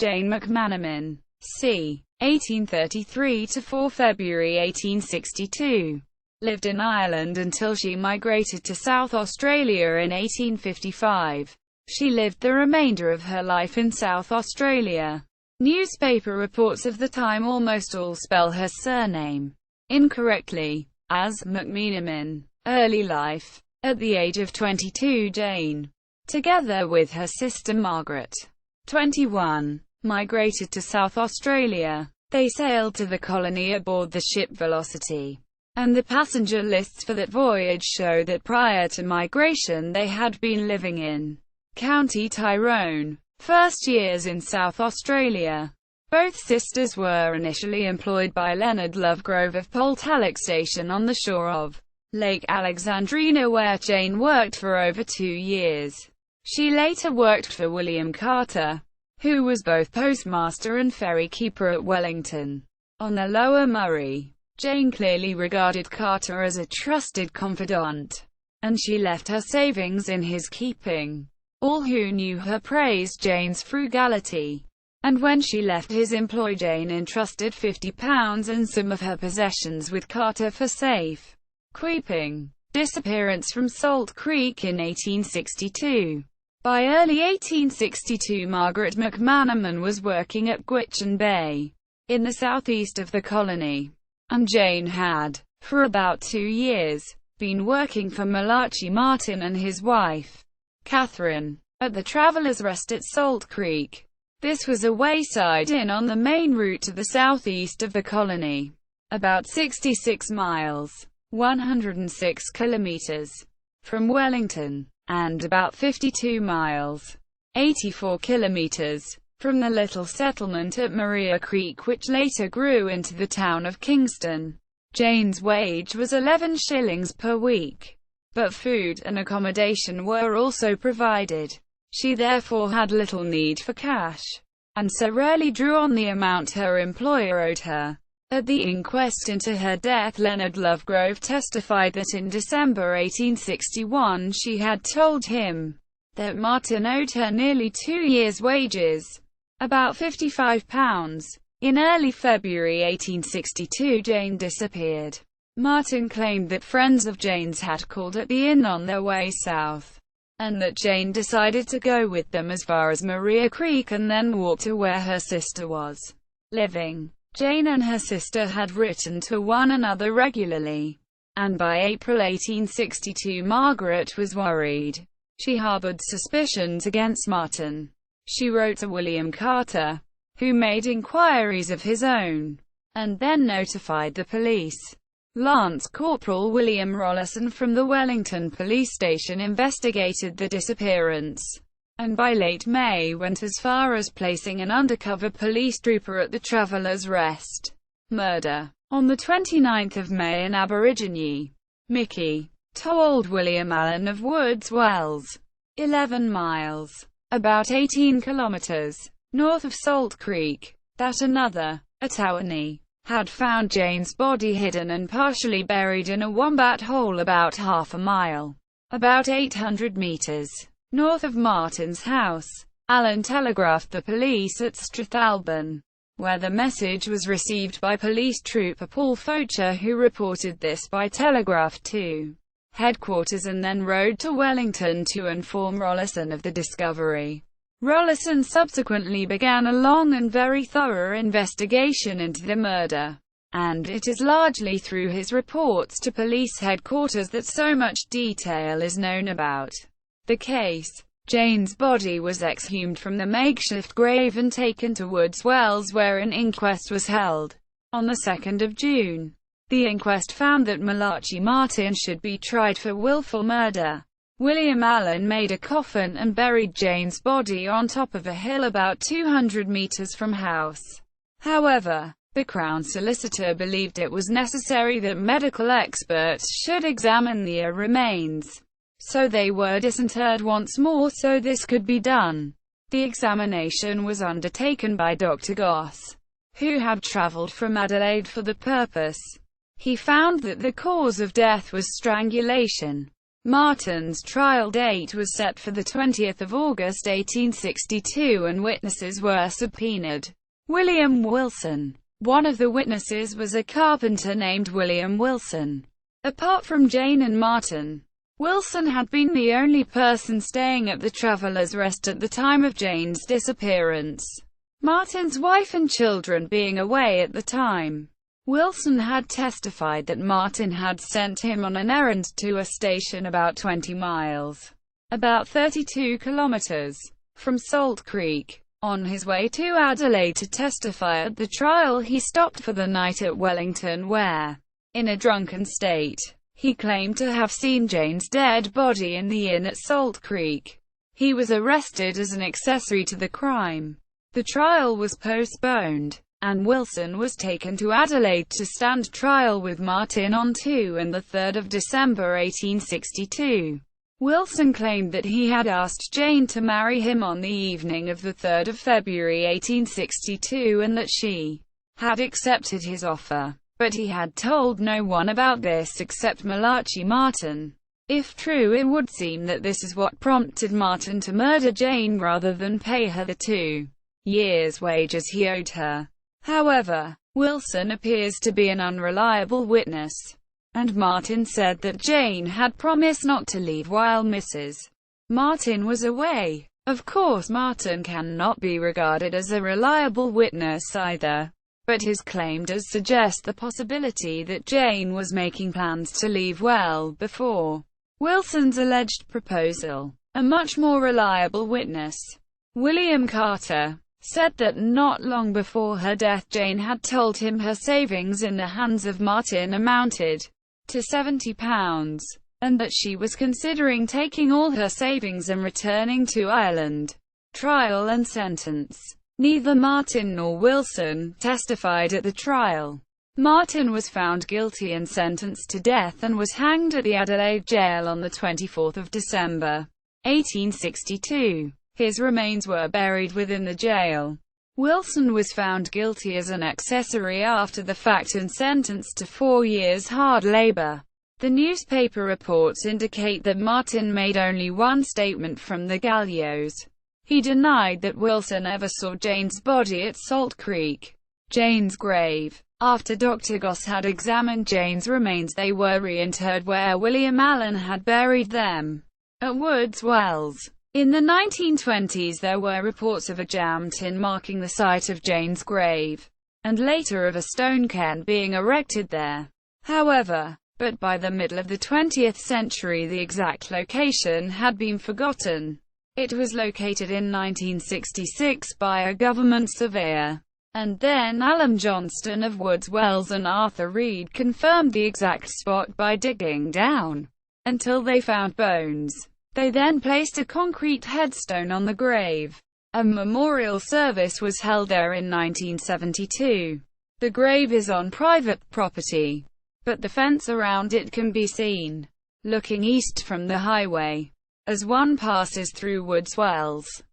Jane Macmanamin, c. 1833 to 4 February 1862. Lived in Ireland until she migrated to South Australia in 1855. She lived the remainder of her life in South Australia. Newspaper reports of the time almost all spell her surname incorrectly, as Macmenimen. Early life. At the age of 22, Jane, together with her sister Margaret, 21, migrated to South Australia. They sailed to the colony aboard the ship Velocity, and the passenger lists for that voyage show that prior to migration they had been living in County Tyrone. First years in South Australia. Both sisters were initially employed by Leonard Lovegrove of Poltalloch Station on the shore of Lake Alexandrina, where Jane worked for over 2 years. She later worked for William Carter, who was both postmaster and ferry keeper at Wellington, on the Lower Murray. Jane clearly regarded Carter as a trusted confidant, and she left her savings in his keeping. All who knew her praised Jane's frugality, and when she left his employ, Jane entrusted £50 and some of her possessions with Carter for safe keeping. Disappearance from Salt Creek in 1862. By early 1862, Margaret Macmanamin was working at Gwitchin Bay, in the southeast of the colony, and Jane had, for about 2 years, been working for Malachi Martin and his wife, Catherine, at the Traveller's Rest at Salt Creek. This was a wayside inn on the main route to the southeast of the colony, about 66 miles, 106 kilometers, from Wellington, and about 52 miles, 84 kilometers, from the little settlement at Maria Creek, which later grew into the town of Kingston. Jane's wage was 11 shillings per week, but food and accommodation were also provided. She therefore had little need for cash, and so rarely drew on the amount her employer owed her. At the inquest into her death, Leonard Lovegrove testified that in December 1861 she had told him that Martin owed her nearly 2 years' wages, about £55. In early February 1862, Jane disappeared. Martin claimed that friends of Jane's had called at the inn on their way south, and that Jane decided to go with them as far as Maria Creek and then walk to where her sister was living. Jane and her sister had written to one another regularly, and by April 1862 Margaret was worried. She harbored suspicions against Martin. She wrote to William Carter, who made inquiries of his own, and then notified the police. Lance Corporal William Rollison from the Wellington Police Station investigated the disappearance, and by late May went as far as placing an undercover police trooper at the Traveller's Rest. Murder. On the 29th of May, an Aborigine, Mickey, told William Allen of Woods Wells, 11 miles, about 18 kilometers, north of Salt Creek, that another, a Tawanese, had found Jane's body hidden and partially buried in a wombat hole about half a mile, about 800 meters, north of Martin's house. Allen telegraphed the police at Strathalbyn, where the message was received by police trooper Paul Focher, who reported this by telegraph to headquarters and then rode to Wellington to inform Rollison of the discovery. Rollison subsequently began a long and very thorough investigation into the murder, and it is largely through his reports to police headquarters that so much detail is known about the case. Jane's body was exhumed from the makeshift grave and taken to Woods Wells, where an inquest was held. On the 2nd of June, the inquest found that Malachi Martin should be tried for willful murder. William Allen made a coffin and buried Jane's body on top of a hill about 200 meters from house. However, the Crown Solicitor believed it was necessary that medical experts should examine the remains, so they were disinterred once more so this could be done. The examination was undertaken by Dr. Goss, who had travelled from Adelaide for the purpose. He found that the cause of death was strangulation. Martin's trial date was set for the 20th of August 1862 and witnesses were subpoenaed. William Wilson. One of the witnesses was a carpenter named William Wilson. Apart from Jane and Martin, Wilson had been the only person staying at the Traveller's Rest at the time of Jane's disappearance, Martin's wife and children being away at the time. Wilson had testified that Martin had sent him on an errand to a station about 20 miles, about 32 kilometers, from Salt Creek. On his way to Adelaide to testify at the trial, he stopped for the night at Wellington where, in a drunken state, he claimed to have seen Jane's dead body in the inn at Salt Creek. He was arrested as an accessory to the crime. The trial was postponed, and Wilson was taken to Adelaide to stand trial with Martin on 2 and 3 December 1862. Wilson claimed that he had asked Jane to marry him on the evening of 3 February 1862 and that she had accepted his offer, but he had told no one about this except Malachi Martin. If true, it would seem that this is what prompted Martin to murder Jane rather than pay her the 2 years' wages he owed her. However, Wilson appears to be an unreliable witness, and Martin said that Jane had promised not to leave while Mrs. Martin was away. Of course, Martin cannot be regarded as a reliable witness either, but his claim does suggest the possibility that Jane was making plans to leave well before Wilson's alleged proposal. A much more reliable witness, William Carter, said that not long before her death Jane had told him her savings in the hands of Martin amounted to £70, and that she was considering taking all her savings and returning to Ireland. Trial and sentence. Neither Martin nor Wilson testified at the trial. Martin was found guilty and sentenced to death and was hanged at the Adelaide jail on 24 December 1862. His remains were buried within the jail. Wilson was found guilty as an accessory after the fact and sentenced to 4 years hard labor. The newspaper reports indicate that Martin made only one statement from the gallows. He denied that Wilson ever saw Jane's body at Salt Creek. Jane's grave. After Dr. Goss had examined Jane's remains, they were reinterred where William Allen had buried them, at Woods Wells. In the 1920s there were reports of a jam tin marking the site of Jane's grave, and later of a stone cairn being erected there. However, by the middle of the 20th century the exact location had been forgotten. It was located in 1966 by a government surveyor, and then Alan Johnston of Woods Wells and Arthur Reed confirmed the exact spot by digging down until they found bones. They then placed a concrete headstone on the grave. A memorial service was held there in 1972. The grave is on private property, but the fence around it can be seen, looking east from the highway, as one passes through Woods Wells.